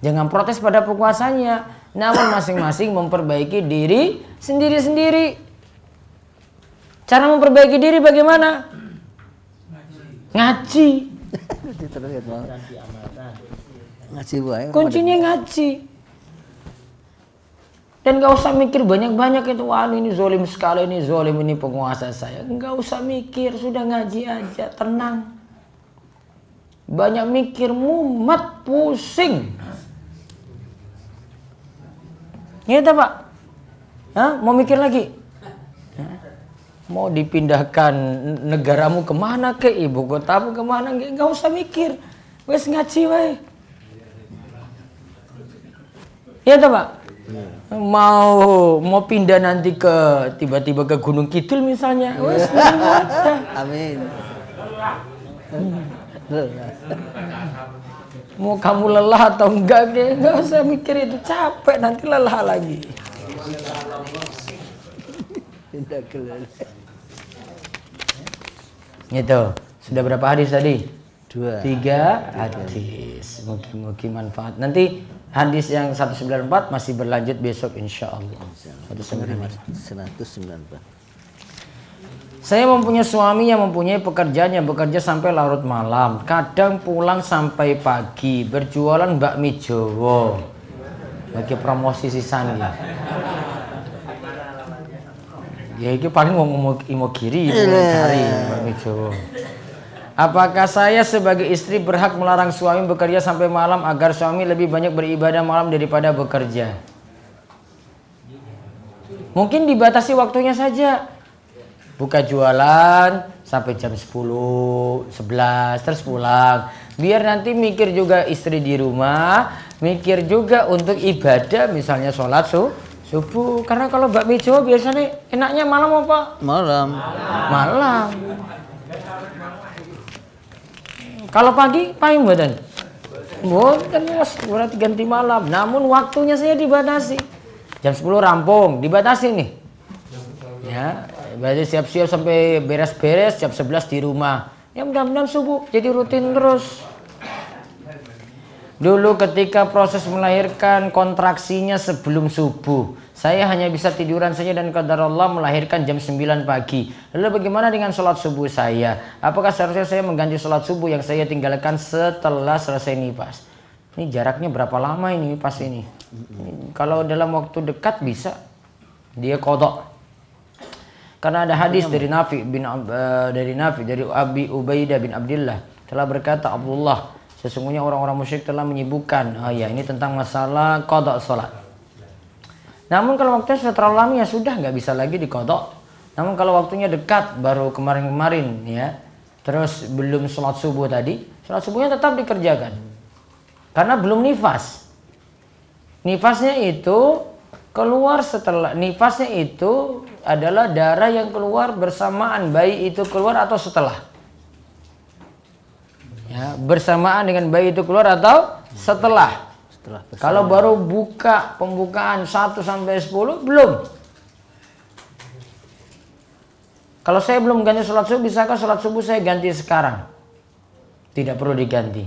Jangan protes pada penguasanya, namun masing-masing memperbaiki diri sendiri-sendiri. Cara memperbaiki diri bagaimana? Ngaji. Kuncinya ngaji. Dan gak usah mikir banyak-banyak itu, wah ini zolim sekali, ini zolim, ini penguasa saya. Gak usah mikir, sudah ngaji aja, tenang. Banyak mikir, mumet, pusing. Gitu Pak? Hah? Mau mikir lagi? Mau dipindahkan negaramu kemana ke, ibu kotamu kemana? Gak usah mikir, wes ngaji wae. Ya toh Pak? Mau pindah nanti ke tiba-tiba ke Gunung Kidul misalnya, wes amin. Mau kamu lelah atau enggak, nggak usah mikir itu, capek nanti lelah lagi. Gitu. Sudah berapa hadis tadi? 2. 3 hadis. Mungkin manfaat. Nanti hadis yang 194 masih berlanjut besok insya Allah. 194. Saya mempunyai suami yang mempunyai pekerjaan yang bekerja sampai larut malam. Kadang pulang sampai pagi. Berjualan bakmi Jawa. Bagi promosi sisanya. Ya iki paling mau imogiri cari bakmi. Apakah saya sebagai istri berhak melarang suami bekerja sampai malam agar suami lebih banyak beribadah malam daripada bekerja? Mungkin dibatasi waktunya saja. Buka jualan sampai jam 10, 11 terus pulang. Biar nanti mikir juga istri di rumah, mikir juga untuk ibadah misalnya sholat subuh. Karena kalau bakmi Jawa biasanya enaknya malam apa? Malam. Malam. Kalau pagi paling badan. Mboten Mas, berarti ganti malam. Namun waktunya saya dibatasi. Jam 10 rampung, dibatasi nih. Ya, berarti siap-siap sampai beres-beres jam 11 di rumah. Ya mudah-mudahan subuh jadi rutin terus. Dulu ketika proses melahirkan kontraksinya sebelum subuh, saya hanya bisa tiduran saja dan qadarullah melahirkan jam 9 pagi. Lalu bagaimana dengan sholat subuh saya? Apakah seharusnya saya mengganti sholat subuh yang saya tinggalkan setelah selesai nifas? Ini jaraknya berapa lama ini pas ini? Kalau dalam waktu dekat bisa dia qadha. Karena ada hadis dari Nafi dari Abi Ubaidah bin Abdullah telah berkata Abdullah, sesungguhnya orang-orang musyrik telah menyibukkan ini tentang masalah qadha salat. Namun kalau waktunya sudah terlalu lama ya sudah nggak bisa lagi diqadha. Namun kalau waktunya dekat baru kemarin-kemarin ya, terus belum sholat subuh tadi, sholat subuhnya tetap dikerjakan. Karena belum nifas. Nifasnya itu keluar setelah nifasnya itu adalah darah yang keluar bersamaan bayi itu keluar atau setelah. Ya, bersamaan dengan bayi itu keluar atau setelah. Kalau baru pembukaan 1 sampai 10 belum. Kalau saya belum ganti sholat subuh, bisakah sholat subuh saya ganti sekarang? Tidak perlu diganti.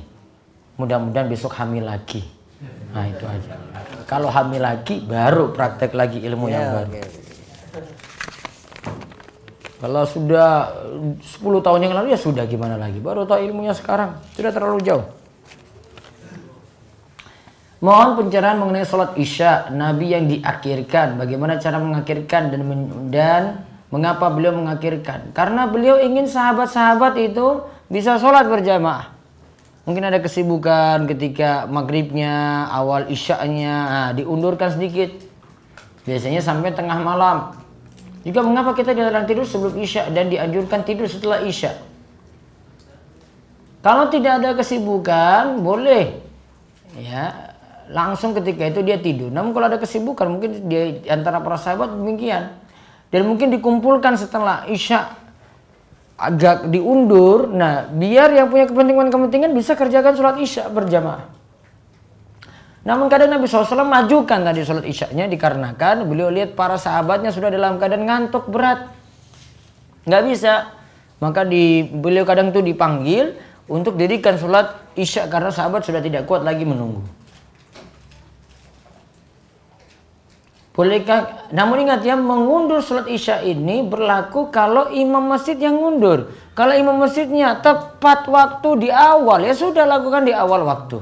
Mudah-mudahan besok hamil lagi. Nah itu aja. Kalau hamil lagi baru praktek lagi ilmu yang baru. Kalau sudah 10 tahun yang lalu ya sudah gimana lagi. Baru tahu ilmunya sekarang. Sudah terlalu jauh. Mohon pencerahan mengenai sholat isya Nabi yang diakhirkan. Bagaimana cara mengakhirkan dan mengapa beliau mengakhirkan? Karena beliau ingin sahabat-sahabat itu bisa sholat berjamaah. Mungkin ada kesibukan ketika maghribnya, awal isya'nya, diundurkan sedikit. Biasanya sampai tengah malam. Juga mengapa kita dilarang tidur sebelum isya dan dianjurkan tidur setelah isya? Kalau tidak ada kesibukan, boleh. Ya, langsung ketika itu dia tidur. Namun kalau ada kesibukan, mungkin di antara para sahabat demikian. Dan mungkin dikumpulkan setelah isya agak diundur. Nah, biar yang punya kepentingan bisa kerjakan sholat isya berjamaah. Namun kadang Nabi SAW majukan tadi sholat isyanya dikarenakan beliau lihat para sahabatnya sudah dalam keadaan ngantuk berat. Nggak bisa. Maka beliau kadang itu dipanggil untuk dirikan sholat isya karena sahabat sudah tidak kuat lagi menunggu. Bolehkah? Namun ingat ya, mengundur sholat isya ini berlaku kalau imam masjid yang mundur. Kalau imam masjidnya tepat waktu di awal, ya sudah lakukan di awal waktu.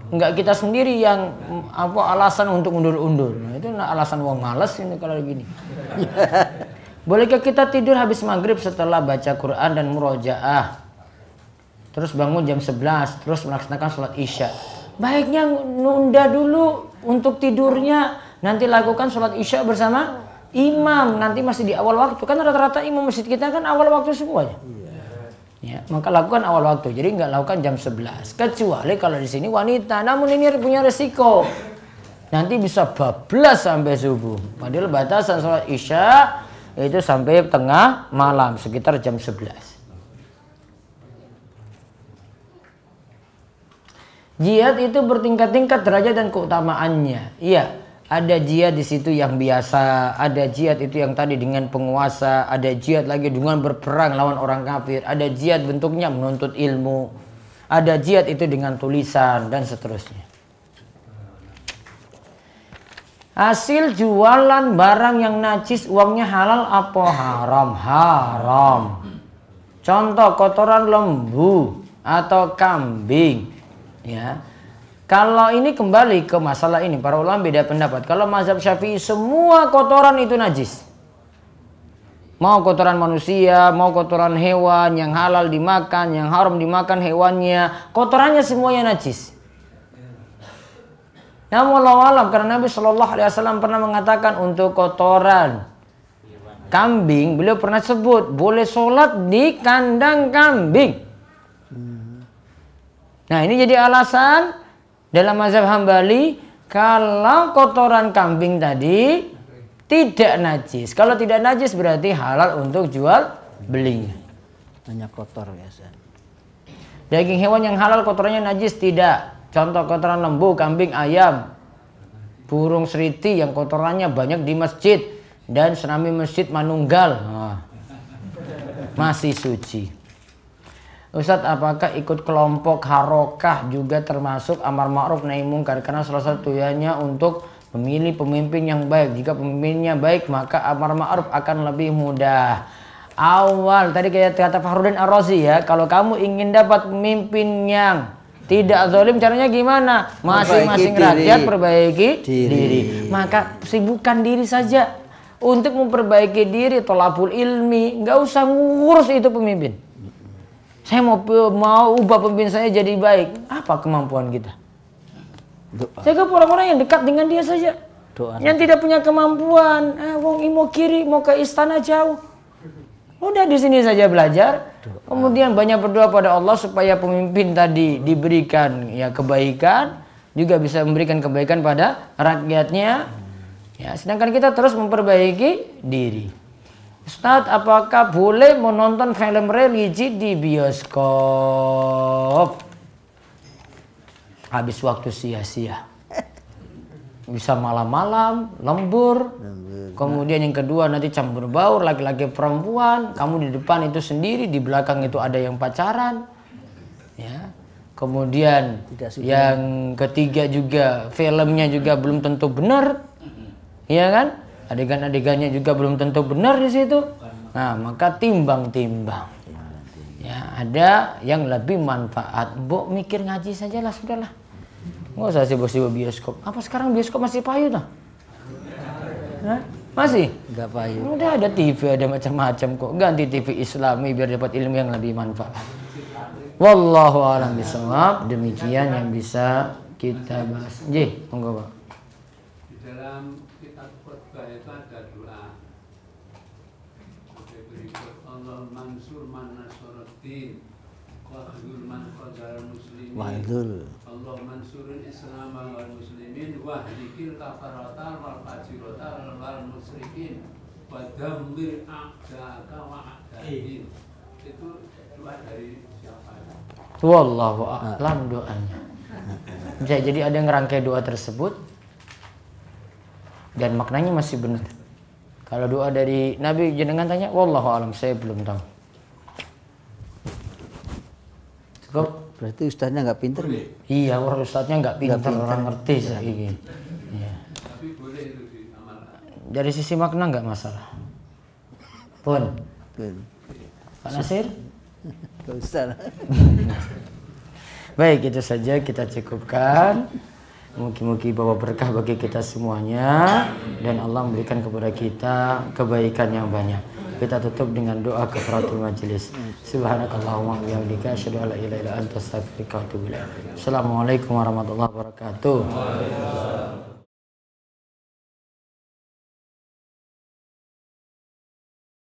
Enggak kita sendiri yang alasan untuk undur-undur. Nah, itu alasan wong males ini kalau begini. Bolehkah kita tidur habis maghrib setelah baca Quran dan murojaah? Terus bangun jam 11, terus melaksanakan sholat isya. Baiknya nunda dulu untuk tidurnya. Nanti lakukan sholat isya bersama imam. Nanti masih di awal waktu. Kan rata-rata imam masjid kita kan awal waktu semuanya. Ya, maka lakukan awal waktu. Jadi nggak lakukan jam 11. Kecuali kalau di sini wanita. Namun ini punya resiko. Nanti bisa bablas sampai subuh. Padahal batasan sholat isya itu sampai tengah malam. Sekitar jam 11. Jihad itu bertingkat-tingkat derajat dan keutamaannya. Iya. Ada jihad di situ yang biasa, ada jihad itu yang tadi dengan penguasa, ada jihad lagi dengan berperang lawan orang kafir, ada jihad bentuknya menuntut ilmu, ada jihad itu dengan tulisan dan seterusnya. Hasil jualan barang yang najis uangnya halal apa haram? Haram. Contoh kotoran lembu atau kambing, ya. Kalau ini kembali ke masalah ini, para ulama beda pendapat. Kalau mazhab Syafi'i semua kotoran itu najis. Mau kotoran manusia, mau kotoran hewan, yang halal dimakan, yang haram dimakan hewannya, kotorannya semuanya najis. Namun wallahu alam, karena Nabi Shallallahu Alaihi Wasallam pernah mengatakan untuk kotoran kambing, beliau pernah sebut boleh sholat di kandang kambing. Nah ini jadi alasan dalam mazhab Hambali kalau kotoran kambing tadi tidak najis. Kalau tidak najis berarti halal untuk jual belinya. Hanya kotor biasa. Daging hewan yang halal kotorannya najis tidak. Contoh kotoran lembu, kambing, ayam, burung seriti yang kotorannya banyak di masjid dan serami masjid manunggal. Masih suci. Ustadz, apakah ikut kelompok harokah juga termasuk amar ma'ruf nahi mungkar? Karena salah satunya untuk memilih pemimpin yang baik. Jika pemimpinnya baik, maka amar ma'ruf akan lebih mudah. Awal, tadi kayak kata Fakhruddin Ar-Razi ya, kalau kamu ingin dapat pemimpin yang tidak zalim, caranya gimana? Masing-masing rakyat perbaiki diri. Maka sibukkan diri saja untuk memperbaiki diri, thalabul ilmi. Nggak usah ngurus itu pemimpin. Saya mau ubah pemimpin saya jadi baik. Apa kemampuan kita? Jaga orang-orang yang dekat dengan dia saja. Yang tidak punya kemampuan, wong imo kiri mau ke istana jauh. Udah di sini saja belajar. Kemudian banyak berdoa pada Allah supaya pemimpin tadi diberikan ya kebaikan, juga bisa memberikan kebaikan pada rakyatnya. Ya, sedangkan kita terus memperbaiki diri. Ustadz, apakah boleh menonton film religi di bioskop? Habis waktu sia-sia. Bisa malam-malam, lembur. Kemudian yang kedua nanti campur baur, laki-laki perempuan. Kamu di depan itu sendiri, di belakang itu ada yang pacaran. Ya. Kemudian yang ketiga juga filmnya juga belum tentu benar. Iya kan? Adegan-adegannya juga belum tentu benar di situ. Nah, maka timbang-timbang. Ya, ada yang lebih manfaat. Mbok mikir ngaji saja lah, sudahlah. Nggak usah sibuk-sibuk bioskop. Apa sekarang bioskop masih payu tuh? Hah? Masih? Nggak payu. Udah ada TV, ada macam-macam kok. Ganti TV Islami biar dapat ilmu yang lebih manfaat. Wallahu a'lam bishawab. Demikian yang bisa kita bahas. Ji, monggo Pak. Di dalam kitab khutbah itu ada doa. Berikut Allah mansur man nasruddin wa khudul man qadar muslimin. Wahdul. Allah mansurul Islam wal muslimin wa hlikil kafarata wal fajirata wal musyrikin wa dammir a'daka wa a'dain. Itu doa dari siapa? Wallahu a'lam doanya. Jadi ada yang ngerangkai doa tersebut dan maknanya masih benar. Kalau doa dari Nabi jenengan tanya, wallahu a'lam, saya belum tahu. Cukup? Berarti ustaznya nggak pinter nih? Iya, orang ustadznya nggak pinter, orang ngerti saya ini. Iya. Tapi boleh itu diamalkan. Dari sisi makna nggak masalah. Pun. Pak Nasir? Nggak usah. Baik, itu saja kita cukupkan. Mungkin-mungkin bawa berkah bagi kita semuanya dan Allah memberikan kepada kita kebaikan yang banyak. Kita tutup dengan doa kafaratul majelis. Subhanakallahumma wa bihamdika asyhadu an la ilaha illa anta astaghfiruka wa atubu ilaik. Assalamualaikum warahmatullahi wabarakatuh.